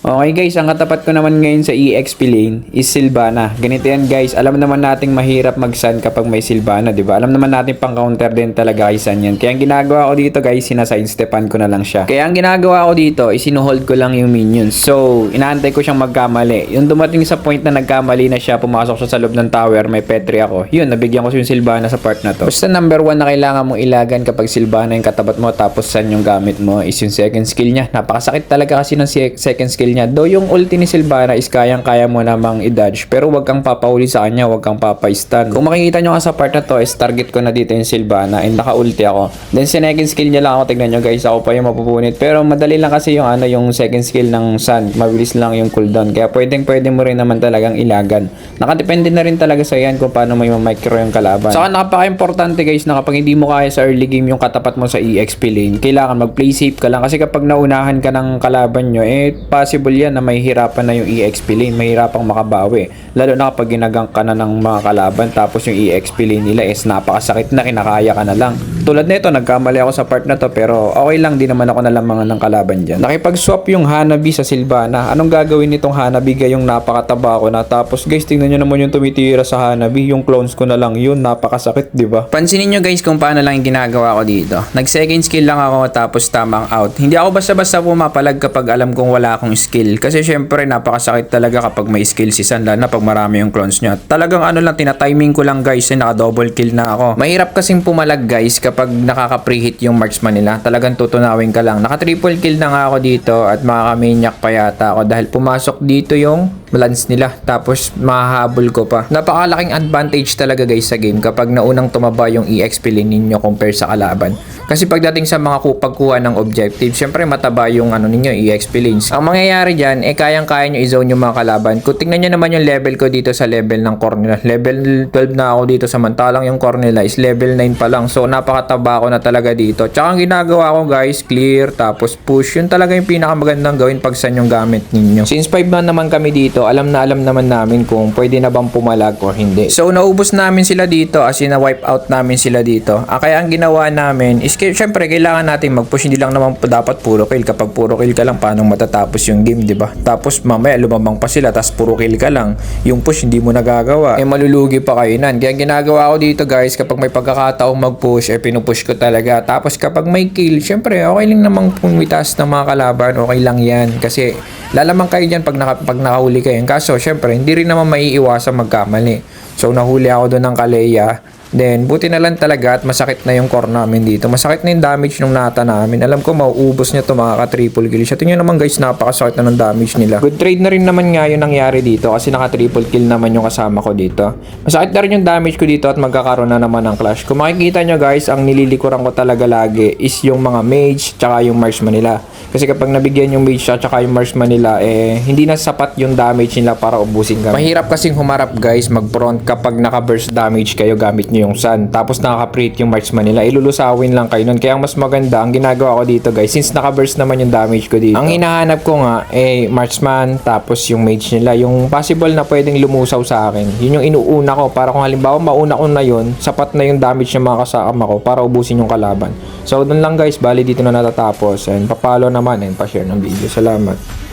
Okay guys, ang katapat ko naman ngayon sa EXP lane is Sylvana. Ganito yan guys, alam naman nating mahirap mag-sun kapag may Sylvana, di ba? Alam naman natin pang counter din talaga kay Sun yan. Kaya ang ginagawa ko dito guys, sinasign stepan ko na lang siya. Kaya ang ginagawa ko dito is sinuhold ko lang yung minions. So, inaantay ko siyang magkamali. Yung dumating sa point na nagkamali na siya, pumasok siya sa loob ng tower, may petri ako. Yun, nabigyan ko yung Sylvana sa part na to. Basta number 1 na kailangan mong ilagan kapag Sylvana yung katapat mo tapos Sun yung gamit mo is yung second skill niya. Napakasakit talaga kasi ng second skill niya. Though yung ulti ni Sylvana is kayang-kaya mo namang i-dodge, pero wag kang papauli sa kanya, wag kang papa-stun. Kung makikita nyo nga sa part na to is target ko na dito yung Sylvana and naka-ulti ako. Then second skill niya lang ako, tignan nyo guys, ako pa yung mapupunit. Pero madali lang kasi yung yung second skill ng Sun. Mabilis lang yung cooldown. Kaya pwede mo rin naman talagang ilagan. Nakadepende na rin talaga sa yan kung paano mo yung micro yung kalaban. Saka napaka-importante guys na kapag hindi mo kaya sa early game yung katapat mo sa EXP lane, kailangan mag-play safe ka lang kasi kapag naunahan ka ng kalaban nyo, possible yan na may hirapan na yung EXP lane, may hirapang makabawi. Lalo na kapag ginagang ka na ng mga kalaban tapos yung EXP lane nila is napakasakit na, kinakaya ka na lang. Tulad nito, nagkamali ako sa part na to pero okay lang, di naman ako nalamangan ng kalaban dyan. Nakipag-swap yung Hanabi sa Sylvana. Anong gagawin nitong Hanabi gayong napakataba ko na? Tapos guys, tingnan nyo naman yung tumitira sa Hanabi, yung clones ko na lang yun, napakasakit, di ba? Pansinin nyo guys kung paano lang yung ginagawa ko dito. Nag second skill lang ako tapos tamang out. Hindi ako basta-basta pumapalag kapag alam kong wala akong skill. Kasi syempre napakasakit talaga kapag may skill si Sun, lalo na pag marami yung clones niya. Talagang ano lang, tina-timing ko lang guys, naka-double kill na ako. Mahirap kasing pumalag guys kapag nakaka-prehit yung marksman nila. Talagang tutunawin ka lang. Naka-triple kill na nga ako dito at makaka-maniac pa yata ako dahil pumasok dito yung lance nila. Tapos mahahabol ko pa. Napakalaking advantage talaga guys sa game kapag naunang tumaba yung EXP lane ninyo compare sa kalaban. Kasi pagdating sa mga pagkuha ng objective, syempre mataba yung ninyo, EXP lanes. Ang mangyayari dyan, kayang-kaya nyo i-zone yung mga kalaban. Kung tingnan nyo naman yung level ko dito sa level ng core nila. Level 12 na ako dito, samantalang yung core nila is level 9 pa lang. So napakataba ko na talaga dito. Tsaka ang ginagawa ko guys, clear, tapos push. Yun talaga yung pinakamagandang gawin pag saan yung gamit ninyo. Since 5 na naman kami dito, alam naman namin kung pwede na bang pumalag or hindi. So naubos namin sila dito, as in na-wipe out namin sila dito. Kaya ang ginawa namin is syempre kailangan natin mag-push, hindi lang naman dapat puro kill. Kapag puro kill ka lang, paano matatapos yung game, di ba? Tapos mamaya lumabang pa sila, tapos puro kill ka lang. Yung push hindi mo nagagawa. Malulugi pa kayo nan. Kaya ginagawa ko dito guys, kapag may pagkakataong mag-push, pinupush ko talaga. Tapos kapag may kill, syempre okay lang namang pumitas ng mga kalaban, okay lang yan. Kasi lalamang kayo dyan pag nakahuli kayo. Kaso syempre, hindi rin naman maiiwasan magkamali. So nahuli ako doon ng Kaleya. Then, buti na lang talaga at masakit na yung core namin dito. Masakit na yung damage nung nata namin. Alam ko, mauubos niya to mga ka-triple kill siya. Tingnan naman guys, napakasakit na ng damage nila. Good trade na rin naman nga yung nangyari dito kasi naka-triple kill naman yung kasama ko dito. Masakit na rin yung damage ko dito at magkakaroon na naman ng clash. Kung makikita nyo guys, ang nililikuran ko talaga lagi is yung mga mage tsaka yung marksman nila. Kasi kapag nabigyan yung mage tsaka yung marksman nila, hindi na sapat yung damage nila para ubusin kami. Mahirap kasing humarap guys, mag-front kapag naka-burst damage kayo gamit nyo yung Sun. Tapos nakaka-preet yung marksman nila. Ilulusawin lang kayo nun. Kaya ang mas maganda, ang ginagawa ko dito guys, since naka-burst naman yung damage ko dito, ang hinahanap ko nga, marksman, tapos yung mage nila. Yung possible na pwedeng lumusaw sa akin. Yun yung inuuna ko. Para kung halimbawa mauna ko na yun, sapat na yung damage ng mga kasama ko para ubusin yung kalaban. So, dun lang guys, bali dito na natatapos. And papalo naman and pa-share ng video. Salamat.